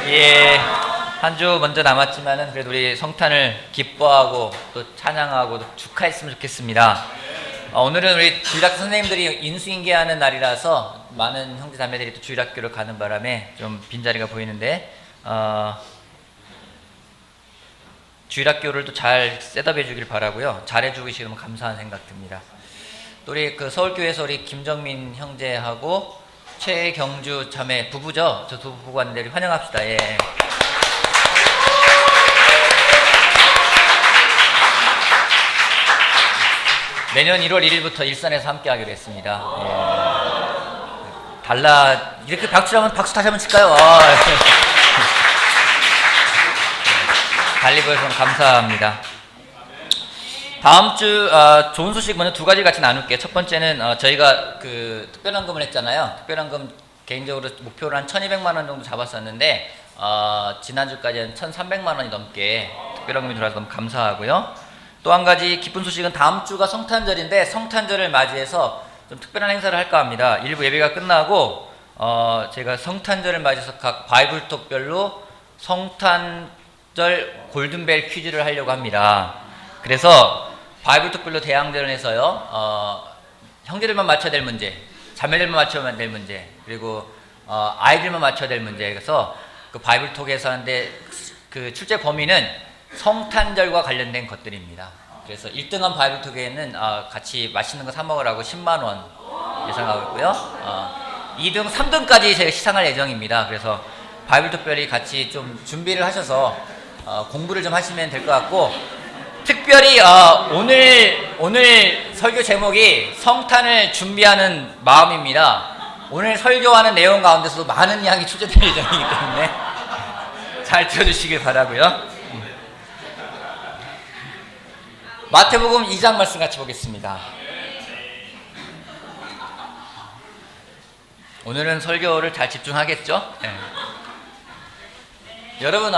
예, 한 주 먼저 남았지만은 그래도 우리 성탄을 기뻐하고 또 찬양하고 또 축하했으면 좋겠습니다. 오늘은 우리 주일학교 선생님들이 인수인계하는 날이라서 많은 형제 자매들이 또 주일학교를 가는 바람에 좀 빈자리가 보이는데 주일학교를 또 잘 셋업해 주길 바라고요. 잘해 주시면 감사한 생각 듭니다. 또 우리 그 서울교회에서 우리 김정민 형제하고 최경주 자매 부부죠. 저 두 부부 왔는데 환영합시다. 예. 내년 1월 1일부터 일산에서 함께 하기로 했습니다. 예. 이렇게 박수하면 박수 다시 한번 칠까요? 달리 보여서 감사합니다. 다음 주 좋은 소식 먼저 두 가지 같이 나눌게요. 첫 번째는 저희가 그 특별헌금을 했잖아요. 특별헌금 개인적으로 목표를 한 1,200만 원 정도 잡았었는데 지난주까지 한 1,300만 원이 넘게 특별헌금이 들어와서 너무 감사하고요. 또 한 가지 기쁜 소식은 다음 주가 성탄절인데 성탄절을 맞이해서 좀 특별한 행사를 할까 합니다. 일부 예배가 끝나고 제가 성탄절을 맞이해서 각 바이블톡별로 성탄절 골든벨 퀴즈를 하려고 합니다. 그래서 바이블톡별로 대항전을 해서요, 형제들만 맞춰야 될 문제, 자매들만 맞춰야 될 문제, 그리고 아이들만 맞춰야 될 문제. 그래서 그 바이블톡에서 하는데 그 출제 범위는 성탄절과 관련된 것들입니다. 그래서 1등한 바이블톡에는 같이 맛있는 거 사 먹으라고 10만 원 예상하고 있고요. 2등, 3등까지 제가 시상할 예정입니다. 그래서 바이블톡별이 같이 좀 준비를 하셔서 공부를 좀 하시면 될 것 같고, 특별히 오늘 설교 제목이 성탄을 준비하는 마음입니다. 오늘 설교하는 내용 가운데서도 많은 양이 출제될 예정이기 때문에 잘 들어주시길 바라고요. 마태복음 2장 말씀 같이 보겠습니다. 오늘은 설교를 잘 집중하겠죠? 네. 여러분,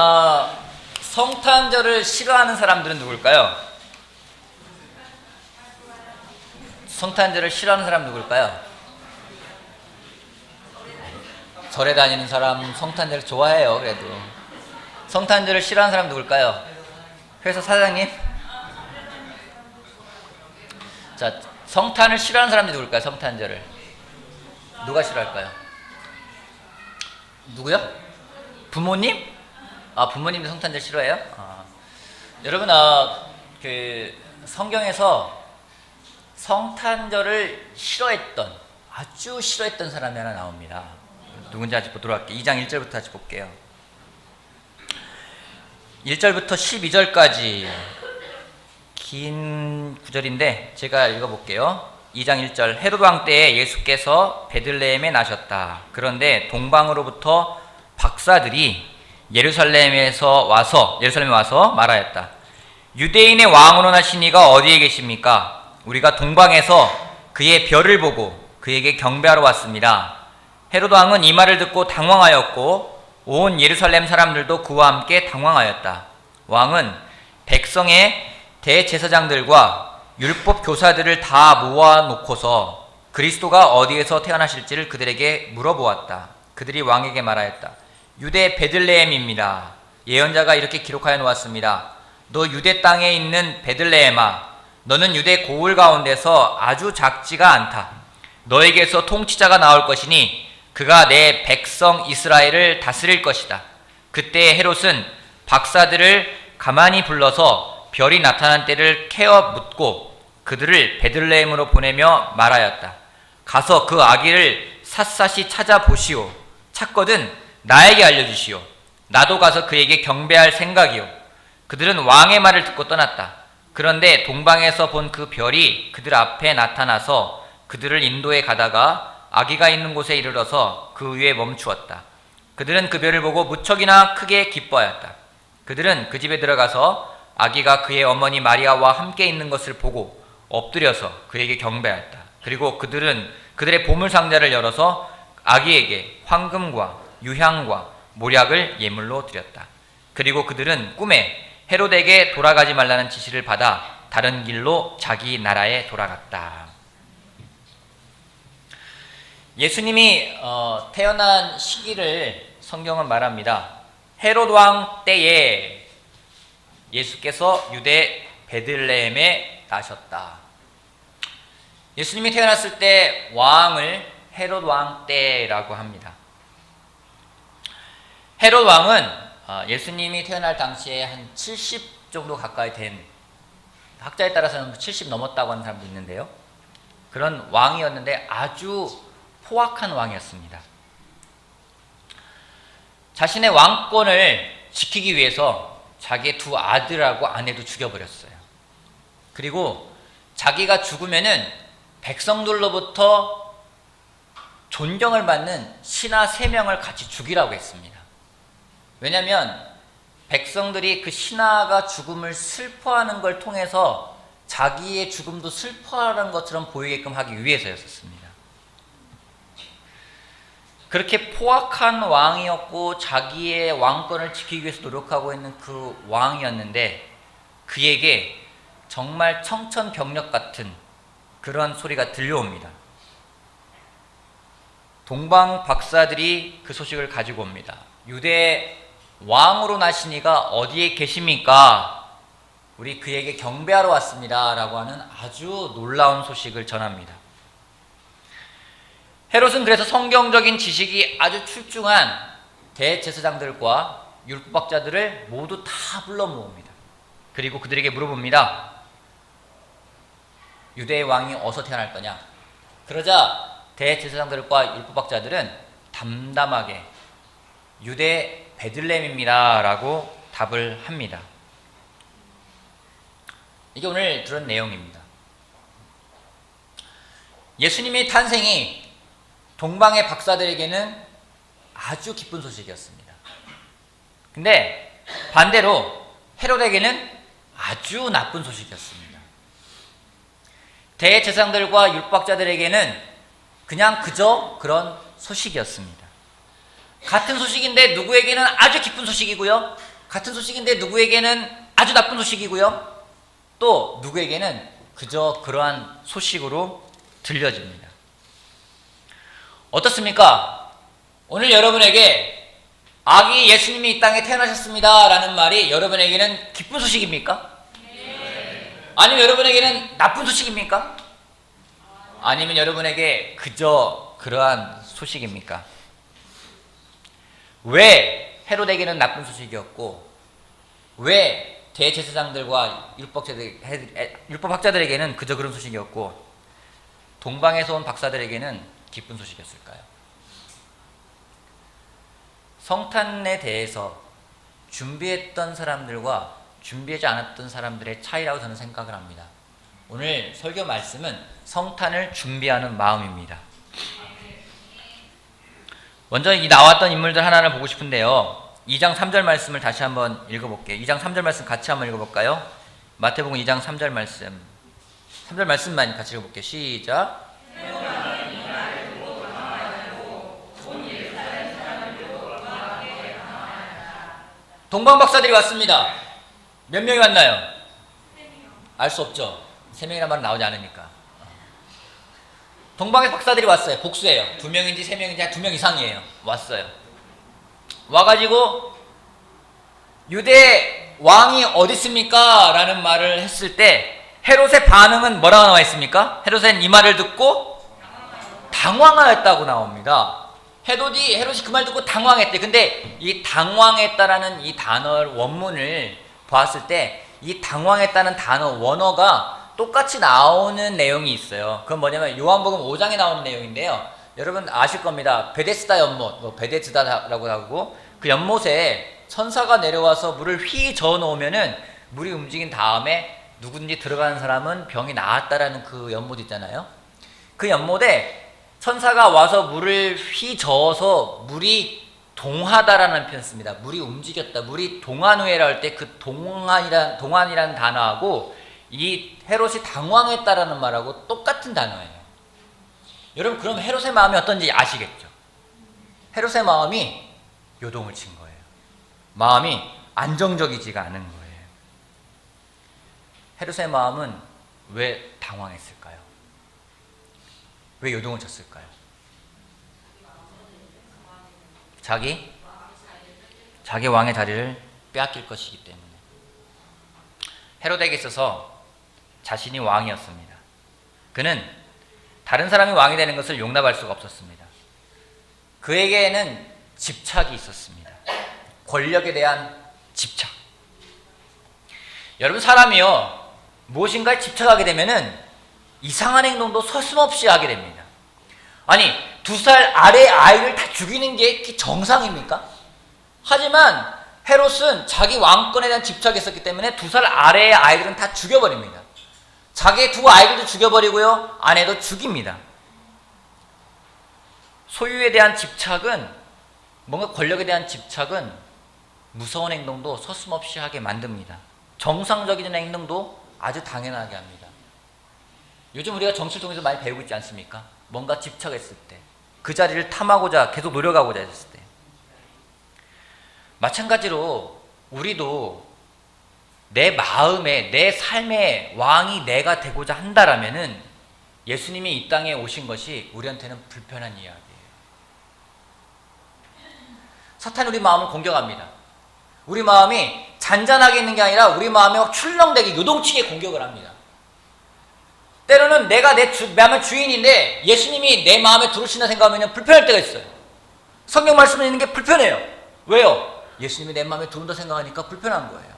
성탄절을 싫어하는 사람들은 누굴까요? 성탄절을 싫어하는 사람 누굴까요? 절에 다니는 사람 성탄절을 좋아해요. 그래도 성탄절을 싫어하는 사람 누굴까요? 회사 사장님? 자, 성탄을 싫어하는 사람들이 누굴까요? 성탄절을 누가 싫어할까요? 누구요? 부모님? 부모님도 성탄절 싫어해요? 여러분, 그 성경에서 성탄절을 싫어했던, 아주 싫어했던 사람이 하나 나옵니다. 누군지 아직 보도록 할게요. 2장 1절부터 다시 볼게요. 1절부터 12절까지 긴 구절인데 제가 읽어볼게요. 2장 1절. 헤롯 왕 때에 예수께서 베들레헴에 나셨다. 그런데 동방으로부터 박사들이 예루살렘에 와서 말하였다. 유대인의 왕으로 나신 이가 어디에 계십니까? 우리가 동방에서 그의 별을 보고 그에게 경배하러 왔습니다. 헤롯 왕은 이 말을 듣고 당황하였고 온 예루살렘 사람들도 그와 함께 당황하였다. 왕은 백성의 대제사장들과 율법 교사들을 다 모아놓고서 그리스도가 어디에서 태어나실지를 그들에게 물어보았다. 그들이 왕에게 말하였다. 유대 베들레헴입니다. 예언자가 이렇게 기록하여 놓았습니다. 너 유대 땅에 있는 베들레헴아, 너는 유대 고을 가운데서 아주 작지가 않다. 너에게서 통치자가 나올 것이니 그가 내 백성 이스라엘을 다스릴 것이다. 그때 헤롯은 박사들을 가만히 불러서 별이 나타난 때를 캐어 묻고 그들을 베들레헴으로 보내며 말하였다. 가서 그 아기를 샅샅이 찾아보시오. 찾거든 나에게 알려주시오. 나도 가서 그에게 경배할 생각이오. 그들은 왕의 말을 듣고 떠났다. 그런데 동방에서 본 그 별이 그들 앞에 나타나서 그들을 인도해 가다가 아기가 있는 곳에 이르러서 그 위에 멈추었다. 그들은 그 별을 보고 무척이나 크게 기뻐하였다. 그들은 그 집에 들어가서 아기가 그의 어머니 마리아와 함께 있는 것을 보고 엎드려서 그에게 경배하였다. 그리고 그들은 그들의 보물 상자를 열어서 아기에게 황금과 유향과 모략을 예물로 드렸다. 그리고 그들은 꿈에 헤롯에게 돌아가지 말라는 지시를 받아 다른 길로 자기 나라에 돌아갔다. 예수님이 태어난 시기를 성경은 말합니다. 헤롯 왕 때에 예수께서 유대 베들레헴에 나셨다. 예수님이 태어났을 때 왕을 헤롯 왕 때라고 합니다. 헤롯 왕은 예수님이 태어날 당시에 한 70 정도 가까이 된, 학자에 따라서는 70 넘었다고 하는 사람도 있는데요. 그런 왕이었는데 아주 포악한 왕이었습니다. 자신의 왕권을 지키기 위해서 자기의 두 아들하고 아내도 죽여버렸어요. 그리고 자기가 죽으면은 백성들로부터 존경을 받는 신하 3명을 같이 죽이라고 했습니다. 왜냐하면 백성들이 그 신하가 죽음을 슬퍼하는 걸 통해서 자기의 죽음도 슬퍼하는 것처럼 보이게끔 하기 위해서였습니다. 그렇게 포악한 왕이었고 자기의 왕권을 지키기 위해서 노력하고 있는 그 왕이었는데 그에게 정말 청천벽력 같은 그런 소리가 들려옵니다. 동방 박사들이 그 소식을 가지고 옵니다. 유대 왕으로 나시니가 어디에 계십니까? 우리 그에게 경배하러 왔습니다. 라고 하는 아주 놀라운 소식을 전합니다. 헤롯은 그래서 성경적인 지식이 아주 출중한 대제사장들과 율법학자들을 모두 다 불러 모읍니다. 그리고 그들에게 물어봅니다. 유대의 왕이 어디서 태어날 거냐? 그러자 대제사장들과 율법학자들은 담담하게 유대 베들레헴입니다 라고 답을 합니다. 이게 오늘 들은 내용입니다. 예수님의 탄생이 동방의 박사들에게는 아주 기쁜 소식이었습니다. 근데 반대로 헤롯에게는 아주 나쁜 소식이었습니다. 대제사장들과 율법학자들에게는 그냥 그저 그런 소식이었습니다. 같은 소식인데 누구에게는 아주 기쁜 소식이고요. 같은 소식인데 누구에게는 아주 나쁜 소식이고요. 또 누구에게는 그저 그러한 소식으로 들려집니다. 어떻습니까? 오늘 여러분에게 아기 예수님이 이 땅에 태어나셨습니다 라는 말이 여러분에게는 기쁜 소식입니까? 네. 아니면 여러분에게는 나쁜 소식입니까? 아니면 여러분에게 그저 그러한 소식입니까? 왜 헤롯에게는 나쁜 소식이었고 왜 대제사장들과 율법학자들에게는 그저 그런 소식이었고 동방에서 온 박사들에게는 기쁜 소식이었을까요? 성탄에 대해서 준비했던 사람들과 준비하지 않았던 사람들의 차이라고 저는 생각을 합니다. 오늘 설교 말씀은 성탄을 준비하는 마음입니다. 먼저 이 나왔던 인물들 하나를 보고 싶은데요. 2장 3절 말씀을 다시 한번 읽어볼게요. 2장 3절 말씀 같이 한번 읽어볼까요? 마태복음 2장 3절 말씀. 3절 말씀만 같이 읽어볼게요. 시작. 동방박사들이 왔습니다. 몇 명이 왔나요? 알 수 없죠. 3명이란 말은 나오지 않으니까. 동방의 박사들이 왔어요. 복수예요. 2명인지 3명인지 2명 이상이에요. 왔어요. 와가지고 유대 왕이 어디 있습니까? 라는 말을 했을 때 헤롯의 반응은 뭐라고 나와 있습니까? 헤롯은 이 말을 듣고 당황하였다고 나옵니다. 헤롯이 그 말 듣고 당황했대. 근데 이 당황했다라는 이 단어 원문을 봤을 때 이 당황했다는 단어 원어가 똑같이 나오는 내용이 있어요. 그건 뭐냐면 요한복음 5장에 나오는 내용인데요. 여러분 아실 겁니다. 베데스다 연못, 베데스다라고 하고 그 연못에 천사가 내려와서 물을 휘 저어 놓으면은 물이 움직인 다음에 누군지 들어가는 사람은 병이 나았다라는 그 연못 있잖아요. 그 연못에 천사가 와서 물을 휘 저어서 물이 동하다라는 표현을 씁니다. 물이 움직였다. 물이 동한우회라 할 때 그 동한이라는 단어하고 이 헤롯이 당황했다라는 말하고 똑같은 단어예요. 여러분 그럼 헤롯의 마음이 어떤지 아시겠죠? 헤롯의 마음이 요동을 친 거예요. 마음이 안정적이지가 않은 거예요. 헤롯의 마음은 왜 당황했을까요? 왜 요동을 쳤을까요? 자기 자기 왕의 자리를 빼앗길 것이기 때문에. 헤로데에게 있어서 자신이 왕이었습니다. 그는 다른 사람이 왕이 되는 것을 용납할 수가 없었습니다. 그에게는 집착이 있었습니다. 권력에 대한 집착. 여러분, 사람이요, 무엇인가에 집착하게 되면은 이상한 행동도 서슴없이 하게 됩니다. 아니, 2살 아래 아이를 다 죽이는 게 정상입니까? 하지만 헤롯은 자기 왕권에 대한 집착이 있었기 때문에 2살 아래의 아이들은 다 죽여버립니다. 자기의 2 아이들도 죽여버리고요, 아내도 죽입니다. 소유에 대한 집착은, 뭔가 권력에 대한 집착은 무서운 행동도 서슴없이 하게 만듭니다. 정상적인 행동도 아주 당연하게 합니다. 요즘 우리가 정치를 통해서 많이 배우고 있지 않습니까? 뭔가 집착했을 때, 그 자리를 탐하고자 계속 노력하고자 했을 때. 마찬가지로 우리도 내 마음에, 내 삶의 왕이 내가 되고자 한다라면은 예수님이 이 땅에 오신 것이 우리한테는 불편한 이야기예요. 사탄이 우리 마음을 공격합니다. 우리 마음이 잔잔하게 있는 게 아니라 우리 마음이 막 출렁대게 요동치게 공격을 합니다. 때로는 내가 내 마음의 주인인데 예수님이 내 마음에 들어오신다 생각하면 불편할 때가 있어요. 성경 말씀을 읽는 게 불편해요. 왜요? 예수님이 내 마음에 들어온다 생각하니까 불편한 거예요.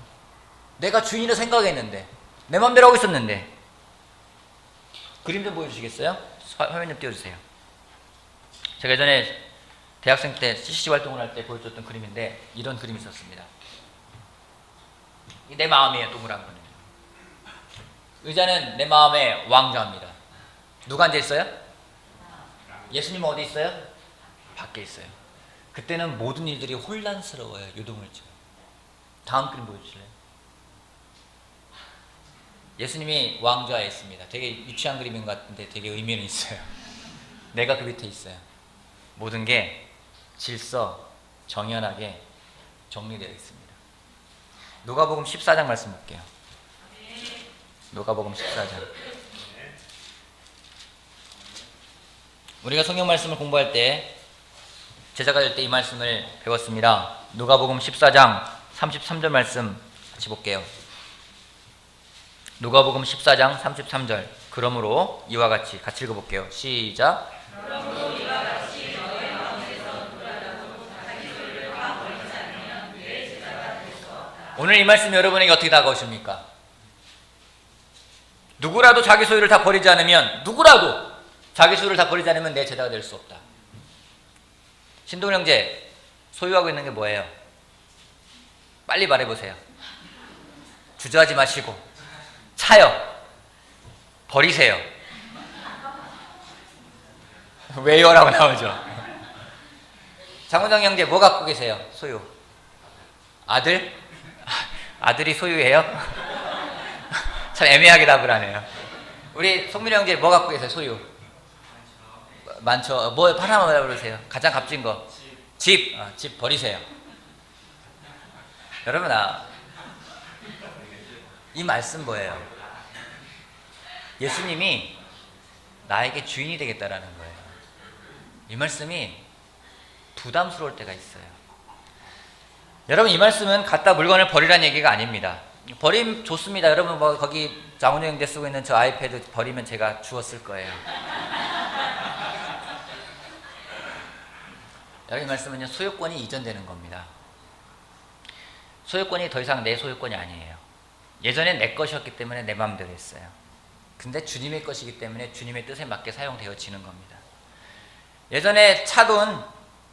내가 주인이라 생각했는데, 내 마음대로 하고 있었는데. 그림 좀 보여주시겠어요? 화면 좀 띄워주세요. 제가 예전에 대학생 때 CCC 활동을 할 때 보여줬던 그림인데 이런 그림이 있었습니다. 내 마음이에요. 동그란 거는. 의자는 내 마음의 왕좌입니다. 누가 앉아 있어요? 예수님은 어디 있어요? 밖에 있어요. 그때는 모든 일들이 혼란스러워요. 요동을 쳐요. 다음 그림 보여주실래요? 예수님이 왕좌에 있습니다. 되게 유치한 그림인 것 같은데 되게 의미는 있어요. 내가 그 밑에 있어요. 모든 게 질서, 정연하게 정리되어 있습니다. 누가복음 14장 말씀 볼게요. 누가복음 14장. 우리가 성경 말씀을 공부할 때, 제자가 될 때 이 말씀을 배웠습니다. 누가복음 14장 33절 말씀 같이 볼게요. 누가복음 14장 33절. 그러므로 이와 같이 읽어볼게요. 시작. 그러므로 이와 같이 너의 마음에서 누구라도 자기 소유를 다 버리지 않으면 내 제자가 될 수 없다. 오늘 이 말씀 여러분에게 어떻게 다가오십니까? 누구라도 자기 소유를 다 버리지 않으면, 누구라도 자기 소유를 다 버리지 않으면 내 제자가 될 수 없다. 신동 형제, 소유하고 있는 게 뭐예요? 빨리 말해보세요. 주저하지 마시고 차요. 버리세요. 왜요? 라고 나오죠. 장훈정 형제 뭐 갖고 계세요? 소유. 아들? 아들이 소유예요? 참 애매하게 답을 하네요. 우리 송민이 형제 뭐 갖고 계세요? 소유. 많죠. 뭐 하나만 말해보세요. 가장 값진 거. 집. 집 버리세요. 여러분, 이 말씀 뭐예요? 예수님이 나에게 주인이 되겠다라는 거예요. 이 말씀이 부담스러울 때가 있어요. 여러분, 이 말씀은 갖다 물건을 버리라는 얘기가 아닙니다. 버림 좋습니다. 여러분, 뭐 거기 장훈이 형제 쓰고 있는 저 아이패드 버리면 제가 주웠을 거예요. 여기 말씀은요, 소유권이 이전되는 겁니다. 소유권이 더 이상 내 소유권이 아니에요. 예전엔 내 것이었기 때문에 내 마음대로 했어요. 근데 주님의 것이기 때문에 주님의 뜻에 맞게 사용되어지는 겁니다. 예전에 차도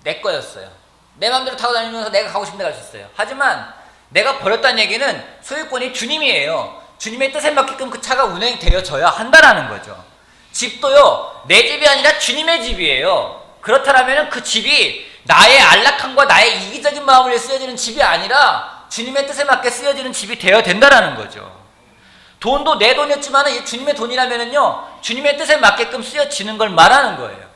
내 거였어요. 내 마음대로 타고 다니면서 내가 가고 싶은 데 갈 수 있어요. 하지만 내가 버렸다는 얘기는 소유권이 주님이에요. 주님의 뜻에 맞게끔 그 차가 운행되어져야 한다는 거죠. 집도요, 내 집이 아니라 주님의 집이에요. 그렇다면 그 집이 나의 안락함과 나의 이기적인 마음을 위해 쓰여지는 집이 아니라 주님의 뜻에 맞게 쓰여지는 집이 되어야 된다는 거죠. 돈도 내 돈이었지만 주님의 돈이라면요, 주님의 뜻에 맞게끔 쓰여지는 걸 말하는 거예요.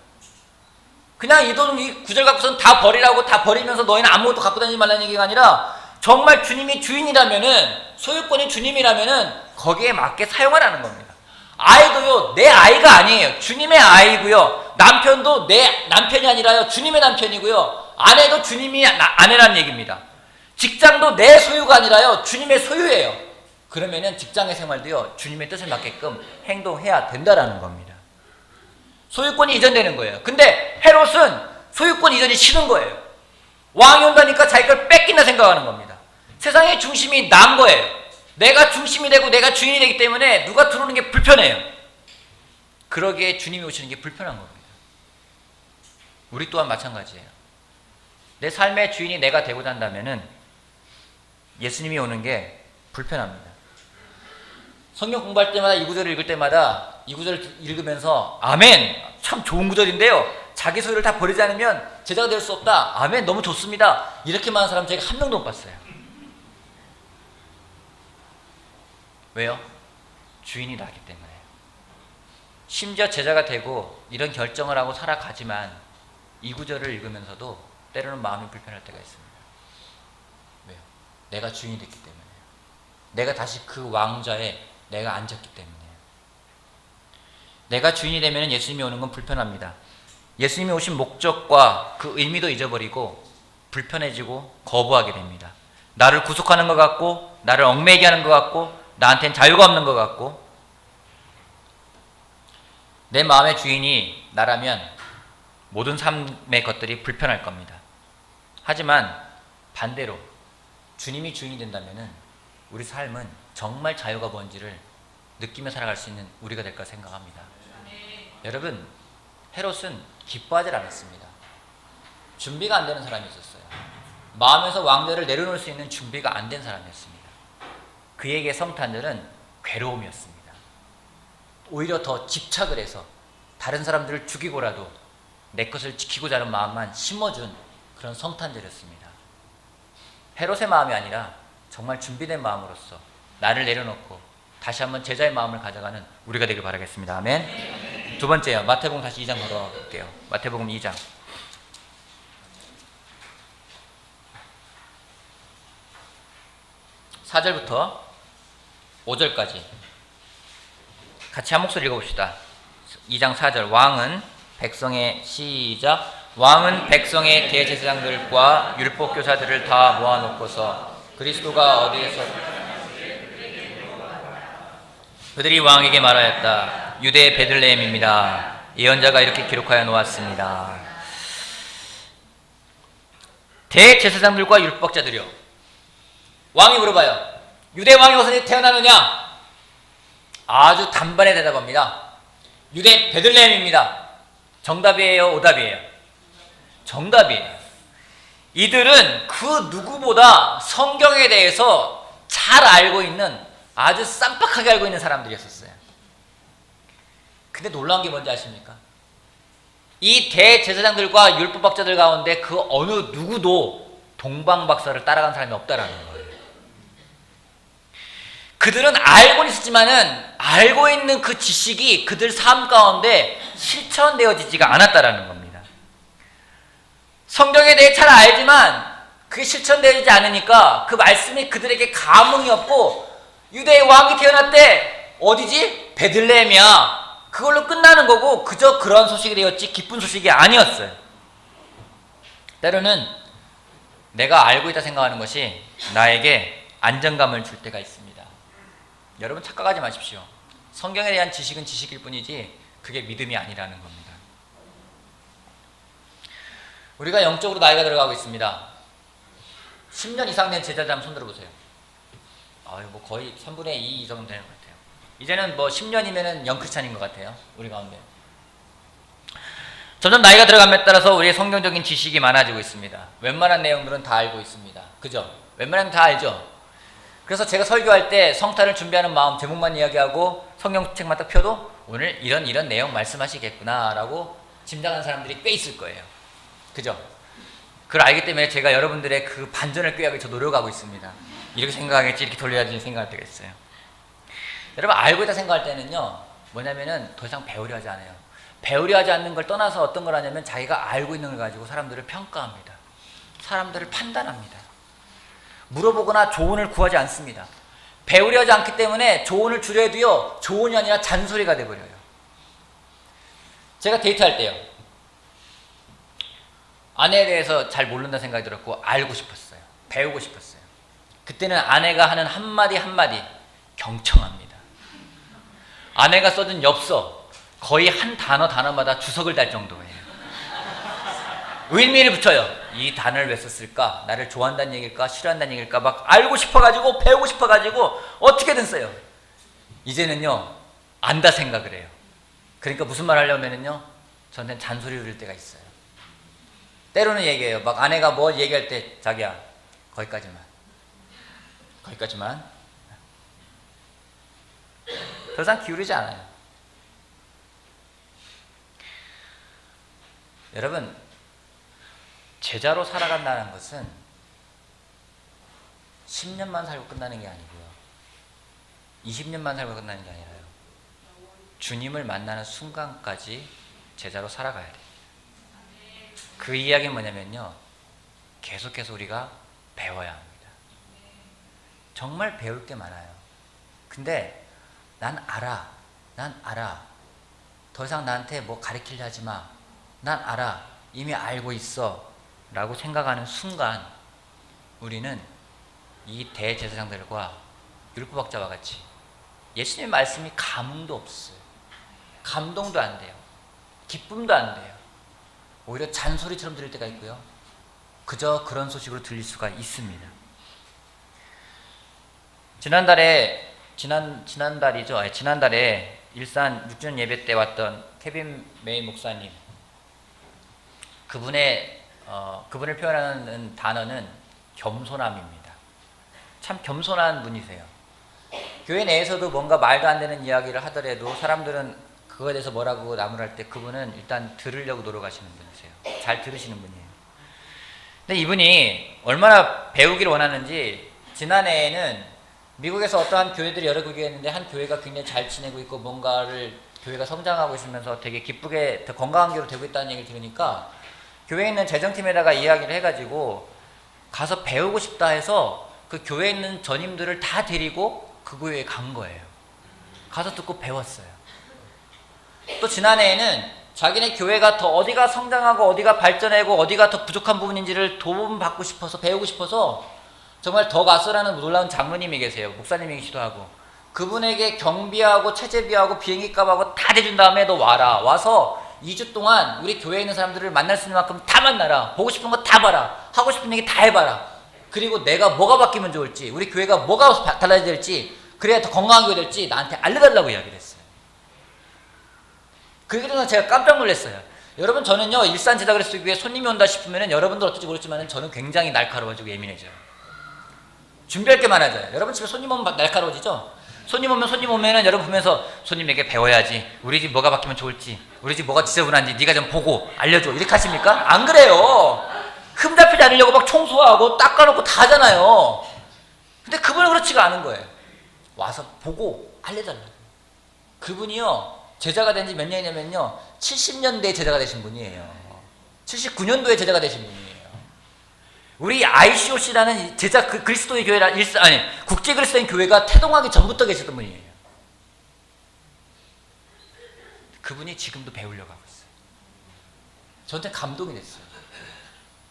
그냥 이 돈, 이 구절 갖고선 다 버리라고, 다 버리면서 너희는 아무것도 갖고 다니지 말라는 얘기가 아니라 정말 주님이 주인이라면은, 소유권이 주님이라면은 거기에 맞게 사용하라는 겁니다. 아이도요, 내 아이가 아니에요. 주님의 아이고요. 남편도 내 남편이 아니라요, 주님의 남편이고요. 아내도 주님이 아내라는 얘기입니다. 직장도 내 소유가 아니라요, 주님의 소유예요. 그러면은 직장의 생활도요, 주님의 뜻에 맞게끔 행동해야 된다라는 겁니다. 소유권이 이전되는 거예요. 근데 헤롯은 소유권 이전이 싫은 거예요. 왕이 온다니까 자기 걸 뺏긴다 생각하는 겁니다. 세상의 중심이 난 거예요. 내가 중심이 되고 내가 주인이 되기 때문에 누가 들어오는 게 불편해요. 그러기에 주님이 오시는 게 불편한 겁니다. 우리 또한 마찬가지예요. 내 삶의 주인이 내가 되고자 한다면은 예수님이 오는 게 불편합니다. 성경 공부할 때마다 이 구절을 읽을 때마다 이 구절을 읽으면서 아멘! 참 좋은 구절인데요. 자기 소유를 다 버리지 않으면 제자가 될 수 없다. 아멘! 너무 좋습니다. 이렇게 말하는 사람 제가 한 명도 못 봤어요. 왜요? 주인이 나기 때문에. 심지어 제자가 되고 이런 결정을 하고 살아가지만 이 구절을 읽으면서도 때로는 마음이 불편할 때가 있습니다. 왜요? 내가 주인이 됐기 때문에. 내가 다시 그 왕좌에 내가 앉았기 때문에. 내가 주인이 되면 예수님이 오는 건 불편합니다. 예수님이 오신 목적과 그 의미도 잊어버리고 불편해지고 거부하게 됩니다. 나를 구속하는 것 같고 나를 얽매이게 하는 것 같고 나한테는 자유가 없는 것 같고 내 마음의 주인이 나라면 모든 삶의 것들이 불편할 겁니다. 하지만 반대로 주님이 주인이 된다면 우리 삶은 정말 자유가 뭔지를 느끼며 살아갈 수 있는 우리가 될까 생각합니다. 여러분, 헤롯은 기뻐하지 않았습니다. 준비가 안 되는 사람이 있었어요. 마음에서 왕좌를 내려놓을 수 있는 준비가 안 된 사람이었습니다. 그에게 성탄절은 괴로움이었습니다. 오히려 더 집착을 해서 다른 사람들을 죽이고라도 내 것을 지키고자 하는 마음만 심어준 그런 성탄절이었습니다. 헤롯의 마음이 아니라 정말 준비된 마음으로서 나를 내려놓고 다시 한번 제자의 마음을 가져가는 우리가 되길 바라겠습니다. 아멘. 두 번째요. 마태복음 다시 2장 걸어볼게요. 마태복음 2장. 4절부터 5절까지 같이 한 목소리 읽어봅시다. 2장 4절. 왕은 백성의 시작. 왕은 백성의 대제사장들과 율법교사들을 다 모아놓고서 그리스도가 어디에서 그들이 왕에게 말하였다. 유대 베들레헴입니다. 예언자가 이렇게 기록하여 놓았습니다. 대제사장들과 율법자들이요. 왕이 물어봐요. 유대 왕이 어디서 태어나느냐? 아주 단번에 대답합니다. 유대 베들레헴입니다. 정답이에요? 오답이에요? 정답이에요. 이들은 그 누구보다 성경에 대해서 잘 알고 있는, 아주 쌈박하게 알고 있는 사람들이었어요. 근데 놀라운 게 뭔지 아십니까? 이 대제사장들과 율법학자들 가운데 그 어느 누구도 동방박사를 따라간 사람이 없다라는 거예요. 그들은 알고는 있었지만은 알고 있는 그 지식이 그들 삶 가운데 실천되어지지가 않았다라는 겁니다. 성경에 대해 잘 알지만 그게 실천되지 않으니까 그 말씀이 그들에게 감흥이 없고, 유대의 왕이 태어났대. 어디지? 베들레헴이야. 그걸로 끝나는 거고 그저 그런 소식이 되었지 기쁜 소식이 아니었어요. 때로는 내가 알고 있다 생각하는 것이 나에게 안정감을 줄 때가 있습니다. 여러분 착각하지 마십시오. 성경에 대한 지식은 지식일 뿐이지 그게 믿음이 아니라는 겁니다. 우리가 영적으로 나이가 들어가고 있습니다. 10년 이상 된 제자들 한번 손 들어보세요. 뭐 거의 3분의 2 이상 되는 것 같아요. 이제는 뭐 10년이면은 영크리스찬인 것 같아요. 우리 가운데. 점점 나이가 들어감에 따라서 우리의 성경적인 지식이 많아지고 있습니다. 웬만한 내용들은 다 알고 있습니다. 그죠? 웬만하면 다 알죠? 그래서 제가 설교할 때 성탄을 준비하는 마음, 제목만 이야기하고 성경책만 딱 펴도 오늘 이런 내용 말씀하시겠구나 라고 짐작하는 사람들이 꽤 있을 거예요. 그죠? 그걸 알기 때문에 제가 여러분들의 그 반전을 꾀하기 위해서 노력하고 있습니다. 이렇게 생각하겠지, 이렇게 돌려야지 생각할 때가 있어요. 여러분 알고 있다 생각할 때는요, 뭐냐면은 더 이상 배우려 하지 않아요. 배우려 하지 않는 걸 떠나서 어떤 걸 하냐면 자기가 알고 있는 걸 가지고 사람들을 평가합니다. 사람들을 판단합니다. 물어보거나 조언을 구하지 않습니다. 배우려 하지 않기 때문에 조언을 주려 해도요, 조언이 아니라 잔소리가 돼버려요. 제가 데이트할 때요, 아내에 대해서 잘 모른다는 생각이 들었고 알고 싶었어요. 배우고 싶었어요. 그때는 아내가 하는 한마디 한마디 경청합니다. 아내가 써준 엽서 거의 한 단어마다 주석을 달 정도예요. 의미를 붙여요. 이 단어를 왜 썼을까? 나를 좋아한다는 얘기일까? 싫어한다는 얘기일까? 막 알고 싶어가지고 배우고 싶어가지고 어떻게든 써요. 이제는요 안다 생각을 해요. 그러니까 무슨 말 하려면은요 저한테는 잔소리 들을 때가 있어요. 때로는 얘기해요. 막 아내가 뭐 얘기할 때 자기야 거기까지만 더 이상 기울이지 않아요. 여러분 제자로 살아간다는 것은 10년만 살고 끝나는 게 아니고요 20년만 살고 끝나는 게 아니라요 주님을 만나는 순간까지 제자로 살아가야 돼요. 그 이야기는 뭐냐면요 계속해서 우리가 배워야 합니다. 정말 배울 게 많아요. 근데 난 알아 더 이상 나한테 뭐 가르치려 하지 마. 난 알아 이미 알고 있어 라고 생각하는 순간 우리는 이 대제사장들과 율법학자와 같이 예수님의 말씀이 감흥도 없어요. 감동도 안 돼요. 기쁨도 안 돼요. 오히려 잔소리처럼 들릴 때가 있고요 그저 그런 소식으로 들릴 수가 있습니다. 지난달에 일산 6주년 예배 때 왔던 케빈 메이 목사님, 그분을 표현하는 단어는 겸손함입니다. 참 겸손한 분이세요. 교회 내에서도 뭔가 말도 안 되는 이야기를 하더라도 사람들은 그거에 대해서 뭐라고 나무랄 때 그분은 일단 들으려고 노력하시는 분이세요. 잘 들으시는 분이에요. 근데 이분이 얼마나 배우기를 원하는지 지난해에는 미국에서 어떠한 교회들이 여러 교회가 있는데 한 교회가 굉장히 잘 지내고 있고 뭔가를 교회가 성장하고 있으면서 되게 기쁘게 더 건강한 교회로 되고 있다는 얘기를 들으니까 교회에 있는 재정팀에다가 이야기를 해가지고 가서 배우고 싶다 해서 그 교회에 있는 전임들을 다 데리고 그 교회에 간 거예요. 가서 듣고 배웠어요. 또 지난해에는 자기네 교회가 더 어디가 성장하고 어디가 발전하고 어디가 더 부족한 부분인지를 도움받고 싶어서 배우고 싶어서 정말 더 가서라는 놀라운 장로님이 계세요. 목사님이시기도 하고 그분에게 경비하고 체재비하고 비행기값하고 다 대준 다음에 너 와라. 와서 2주 동안 우리 교회에 있는 사람들을 만날 수 있는 만큼 다 만나라. 보고 싶은 거 다 봐라. 하고 싶은 얘기 다 해봐라. 그리고 내가 뭐가 바뀌면 좋을지 우리 교회가 뭐가 달라져야 될지 그래야 더 건강한 교회 될지 나한테 알려달라고 이야기를 했어요. 그 얘기 듣고 제가 깜짝 놀랐어요. 여러분 저는요 일산 제자 그리스도 교회에 손님이 온다 싶으면 여러분들 어떨지 모르지만 저는 굉장히 날카로워지고 예민해져요. 준비할 게 많아져요. 여러분 집에 손님 오면 날카로워지죠? 손님 오면은 여러분 보면서 손님에게 배워야지. 우리 집 뭐가 바뀌면 좋을지, 우리 집 뭐가 지저분한지 네가 좀 보고 알려줘. 이렇게 하십니까? 안 그래요. 흠 잡히지 않으려고 막 청소하고 닦아놓고 다 하잖아요. 근데 그분은 그렇지가 않은 거예요. 와서 보고 알려달라고. 그분이요 제자가 된 지 몇 년이냐면요 70년대에 제자가 되신 분이에요. 79년도에 제자가 되신 분이에요. 우리 ICOC라는 제자 그리스도의 교회라 국제 그리스도인 교회가 태동하기 전부터 계셨던 분이에요. 그분이 지금도 배우려고 하고 있어요. 저한테 감동이 됐어요.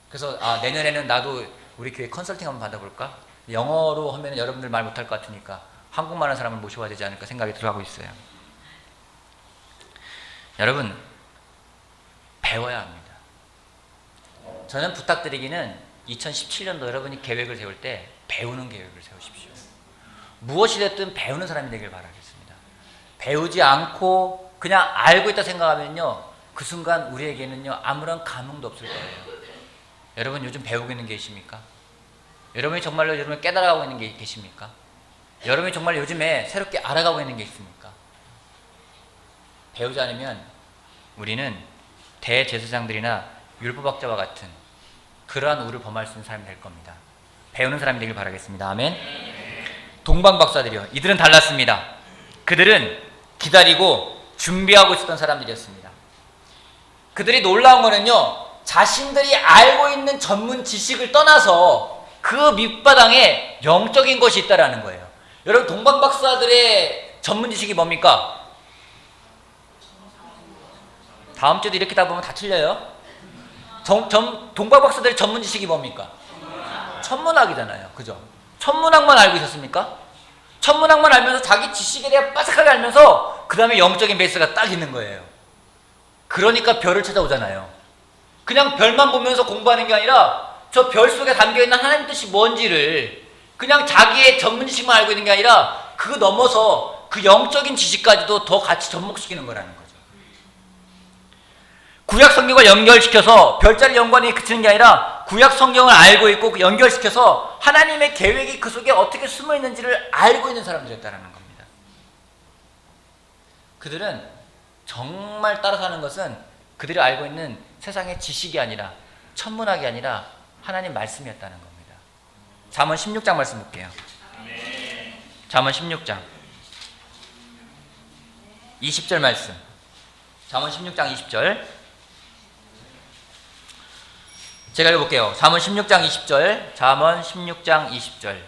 그래서 내년에는 나도 우리 교회 컨설팅 한번 받아볼까? 영어로 하면 여러분들 말 못할 것 같으니까 한국말 하는 사람을 모셔와야 되지 않을까 생각이 들어가고 있어요. 여러분 배워야 합니다. 저는 부탁드리기는 2017년도 여러분이 계획을 세울 때 배우는 계획을 세우십시오. 무엇이 됐든 배우는 사람이 되길 바라겠습니다. 배우지 않고 그냥 알고 있다 생각하면요 그 순간 우리에게는요 아무런 감흥도 없을 거예요. 여러분 요즘 배우고 있는 게 계십니까? 여러분이 정말로 여러분을 깨달아가고 있는 게 계십니까? 여러분이 정말 요즘에 새롭게 알아가고 있는 게 있습니까? 배우지 않으면 우리는 대제사장들이나 율법학자와 같은 그러한 우를 범할 수 있는 사람이 될 겁니다. 배우는 사람이 되길 바라겠습니다. 아멘. 동방박사들이요. 이들은 달랐습니다. 그들은 기다리고 준비하고 있었던 사람들이었습니다. 그들이 놀라운 거는요. 자신들이 알고 있는 전문 지식을 떠나서 그 밑바닥에 영적인 것이 있다라는 거예요. 여러분 동방박사들의 전문 지식이 뭡니까? 다음 주도 이렇게 다 보면 다 틀려요. 동방박사들의 전문 지식이 뭡니까? 천문학이잖아요. 그죠? 천문학만 알고 있었습니까? 천문학만 알면서 자기 지식에 대해 빠삭하게 알면서 그 다음에 영적인 베이스가 딱 있는 거예요. 그러니까 별을 찾아오잖아요. 그냥 별만 보면서 공부하는 게 아니라 저 별 속에 담겨있는 하나님 뜻이 뭔지를 그냥 자기의 전문 지식만 알고 있는 게 아니라 그거 넘어서 그 영적인 지식까지도 더 같이 접목시키는 거라는 거죠. 구약 성경을 연결시켜서 별자리 연관이 그치는 게 아니라 구약 성경을 알고 있고 그 연결시켜서 하나님의 계획이 그 속에 어떻게 숨어 있는지를 알고 있는 사람들이었다는 겁니다. 그들은 정말 따라 사는 것은 그들이 알고 있는 세상의 지식이 아니라 천문학이 아니라 하나님 말씀이었다는 겁니다. 잠언 16장 말씀 볼게요. 잠언 16장 20절 말씀. 잠언 16장 20절. 제가 읽어볼게요. 잠언 16장 20절. 잠언 16장 20절.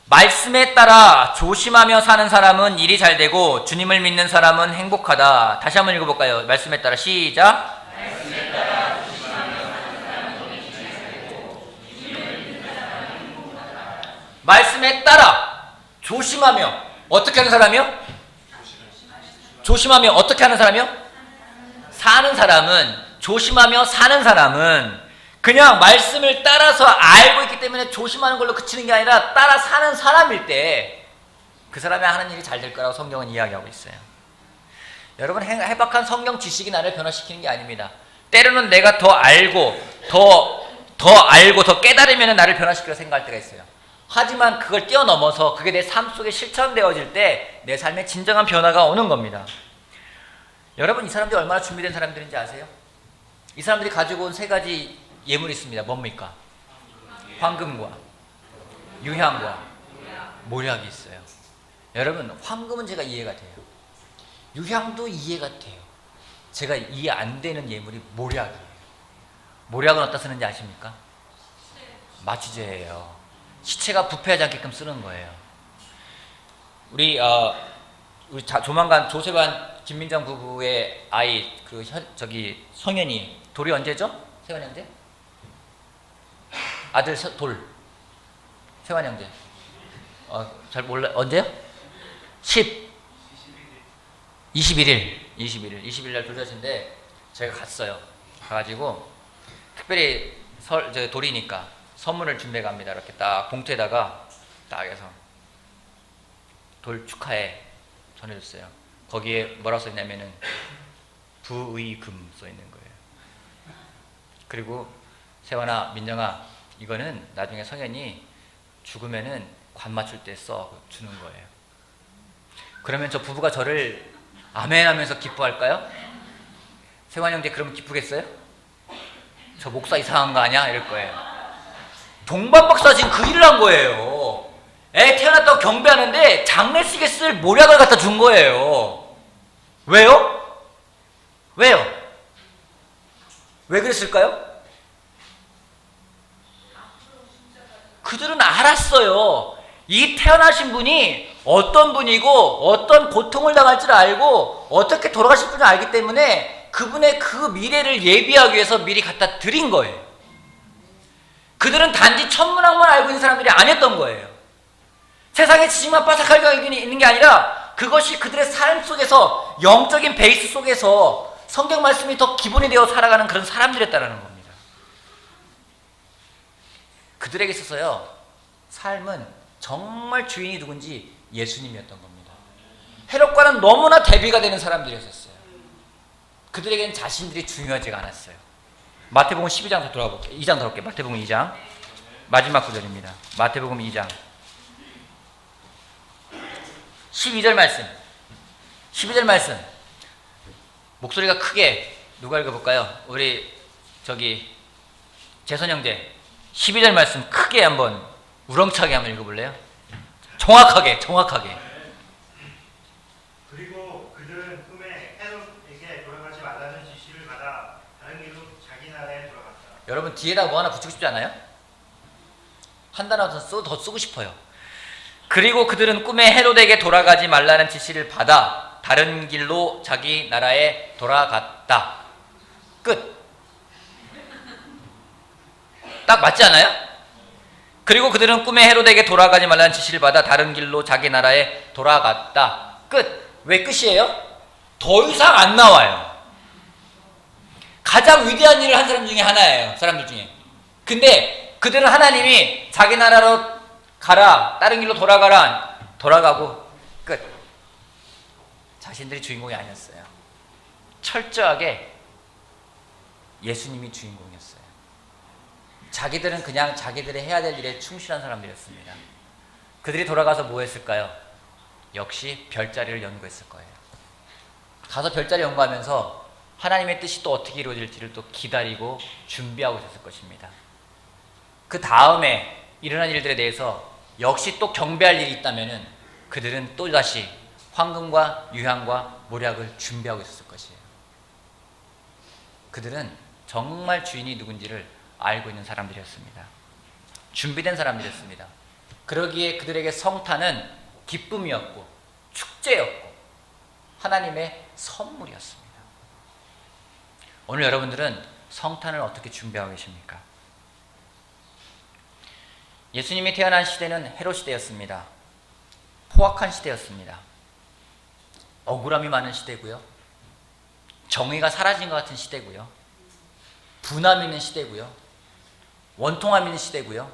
말씀에 따라 조심하며 사는 사람은 일이 잘 되고 주님을 믿는 사람은 행복하다. 다시 한번 읽어볼까요? 말씀에 따라 시작. 말씀에 따라 조심하며 사는 사람은 일이 잘 되고 주님을 믿는 사람은 행복하다. 말씀에 따라 조심하며 어떻게 하는 사람이요? 조심하며 어떻게 하는 사람이요? 사는 사람은 조심하며 사는 사람은 그냥 말씀을 따라서 알고 있기 때문에 조심하는 걸로 그치는 게 아니라 따라 사는 사람일 때 그 사람이 하는 일이 잘 될 거라고 성경은 이야기하고 있어요. 여러분, 해박한 성경 지식이 나를 변화시키는 게 아닙니다. 때로는 내가 더 알고 더 깨달으면 나를 변화시키려 생각할 때가 있어요. 하지만 그걸 뛰어넘어서 그게 내 삶 속에 실천되어질 때 내 삶에 진정한 변화가 오는 겁니다. 여러분, 이 사람들이 얼마나 준비된 사람들인지 아세요? 이 사람들이 가지고 온 세 가지 예물이 있습니다. 뭡니까? 황금과 유향과 모략이 있어요. 여러분, 황금은 제가 이해가 돼요. 유향도 이해가 돼요. 제가 이해 안 되는 예물이 모략이에요. 모략은 어디다 쓰는지 아십니까? 마취제예요. 시체가 부패하지 않게끔 쓰는 거예요. 우리 조만간 조세관 김민정 부부의 아이 성현이 돌이 언제죠? 세환 형제? 아들 세환 형제. 잘 몰라. 언제요? 21일 날 돌자신데 제가 갔어요. 가가지고 특별히 돌이니까 선물을 준비해 갑니다. 이렇게 딱 봉투에다가 딱 해서 돌 축하해 전해줬어요. 거기에 뭐라고 써있냐면은 부의금 써있는 거예요. 그리고 세환아, 민정아, 이거는 나중에 성현이 죽으면은 관 맞출 때 주는 거예요. 그러면 저 부부가 저를 아멘 하면서 기뻐할까요? 세환 형제 그러면 기쁘겠어요? 저 목사 이상한 거 아니야? 이럴 거예요. 동반 박사 지금 그 일을 한 거예요. 애 태어났다고 경배하는데 장례식에 쓸 모략을 갖다 준 거예요. 왜요? 왜 그랬을까요? 그들은 알았어요. 이 태어나신 분이 어떤 분이고 어떤 고통을 당할지를 알고 어떻게 돌아가실 분을 알기 때문에 그분의 그 미래를 예비하기 위해서 미리 갖다 드린 거예요. 그들은 단지 천문학만 알고 있는 사람들이 아니었던 거예요. 세상의 지식만 빠삭하게 알고 있는 게 아니라 그것이 그들의 삶 속에서 영적인 베이스 속에서 성경 말씀이 더 기본이 되어 살아가는 그런 사람들이었다는 겁니다. 그들에게 있어서요, 삶은 정말 주인이 누군지 예수님이었던 겁니다. 헤롯과는 너무나 대비가 되는 사람들이었어요. 그들에게는 자신들이 중요하지가 않았어요. 마태복음 12장 돌아볼게요. 2장 돌아볼게요. 마태복음 2장 마지막 구절입니다. 마태복음 2장 12절 말씀. 12절 말씀. 목소리가 크게 누가 읽어볼까요? 우리 재선 형제 12절 말씀 크게 한번 우렁차게 한번 읽어볼래요? 정확하게. 그리고 그들은 꿈에 헤롯에게 돌아가지 말라는 지시를 받아 다른 길로 자기 나라에 돌아갔다. 여러분, 뒤에다 뭐 하나 붙이고 싶지 않아요? 한 단어 더 쓰고 싶어요. 그리고 그들은 꿈에 헤롯에게 돌아가지 말라는 지시를 받아 다른 길로 자기 나라에 돌아갔다. 끝. 딱 맞지 않아요? 그리고 그들은 꿈에 헤로데에게 돌아가지 말라는 지시를 받아 다른 길로 자기 나라에 돌아갔다. 끝. 왜 끝이에요? 더 이상 안 나와요. 가장 위대한 일을 한 사람 중에 하나예요. 사람들 중에. 근데 그들은 하나님이 자기 나라로 가라, 다른 길로 돌아가라, 돌아가고 끝. 자신들이 주인공이 아니었어요. 철저하게 예수님이 주인공이었어요. 자기들은 그냥 자기들이 해야 될 일에 충실한 사람들이었습니다. 그들이 돌아가서 뭐 했을까요? 역시 별자리를 연구했을 거예요. 가서 별자리 연구하면서 하나님의 뜻이 또 어떻게 이루어질지를 또 기다리고 준비하고 있었을 것입니다. 그 다음에 일어난 일들에 대해서 역시 또 경배할 일이 있다면은 그들은 또다시 황금과 유향과 모략을 준비하고 있었을 것이에요. 그들은 정말 주인이 누군지를 알고 있는 사람들이었습니다. 준비된 사람들이었습니다. 그러기에 그들에게 성탄은 기쁨이었고 축제였고 하나님의 선물이었습니다. 오늘 여러분들은 성탄을 어떻게 준비하고 계십니까? 예수님이 태어난 시대는 헤롯 시대였습니다. 포악한 시대였습니다. 억울함이 많은 시대고요. 정의가 사라진 것 같은 시대고요. 분함이 있는 시대고요. 원통함이 있는 시대고요.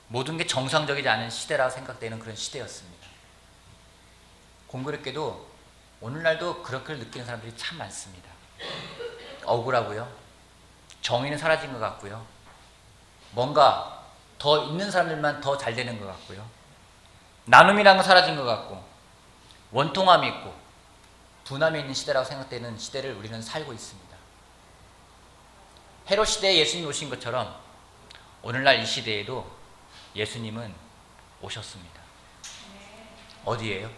모든 게 정상적이지 않은 시대라 생각되는 그런 시대였습니다. 공교롭게도 오늘날도 그렇게 느끼는 사람들이 참 많습니다. 억울하고요. 정의는 사라진 것 같고요. 뭔가 더 있는 사람들만 더 잘 되는 것 같고요. 나눔이라는 건 사라진 것 같고 원통함이 있고 분함이 있는 시대라고 생각되는 시대를 우리는 살고 있습니다. 헤롯 시대에 예수님이 오신 것처럼 오늘날 이 시대에도 예수님은 오셨습니다. 어디에요?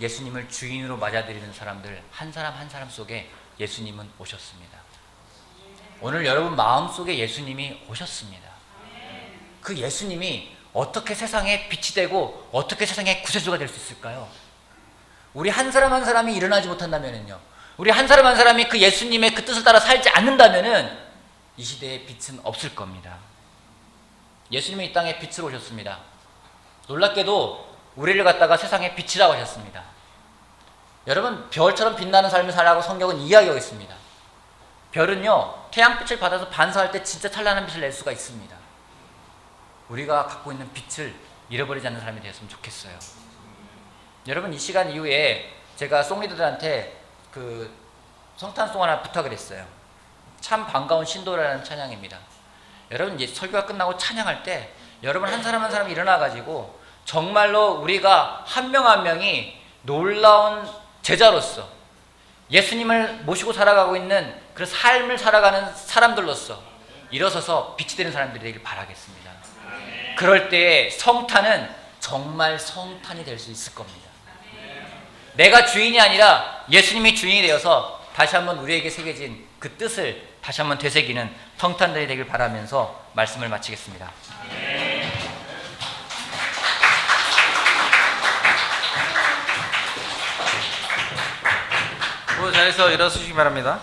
예수님을 주인으로 맞아들이는 사람들 한 사람 한 사람 속에 예수님은 오셨습니다. 오늘 여러분 마음속에 예수님이 오셨습니다. 그 예수님이 어떻게 세상에 빛이 되고 어떻게 세상에 구세주가 될 수 있을까요? 우리 한 사람 한 사람이 일어나지 못한다면요, 우리 한 사람 한 사람이 그 예수님의 그 뜻을 따라 살지 않는다면은 이 시대에 빛은 없을 겁니다. 예수님이 이 땅에 빛으로 오셨습니다. 놀랍게도 우리를 갖다가 세상에 빛이라고 하셨습니다. 여러분, 별처럼 빛나는 삶을 살라고 성경은 이야기하고 있습니다. 별은요, 태양빛을 받아서 반사할 때 진짜 찬란한 빛을 낼 수가 있습니다. 우리가 갖고 있는 빛을 잃어버리지 않는 사람이 되었으면 좋겠어요. 여러분, 이 시간 이후에 제가 송리더들한테 그 성탄송 하나 부탁을 했어요. 참 반가운 신도라는 찬양입니다. 여러분, 이제 설교가 끝나고 찬양할 때 여러분 한 사람 한 사람 일어나가지고 정말로 우리가 한 명 한 명이 놀라운 제자로서 예수님을 모시고 살아가고 있는 그 삶을 살아가는 사람들로서 일어서서 빛이 되는 사람들이 되길 바라겠습니다. 그럴 때 성탄은 정말 성탄이 될 수 있을 겁니다. 내가 주인이 아니라 예수님이 주인이 되어서 다시 한번 우리에게 새겨진 그 뜻을 다시 한번 되새기는 성탄들이 되길 바라면서 말씀을 마치겠습니다. 그 자리에서 일어서시기 바랍니다.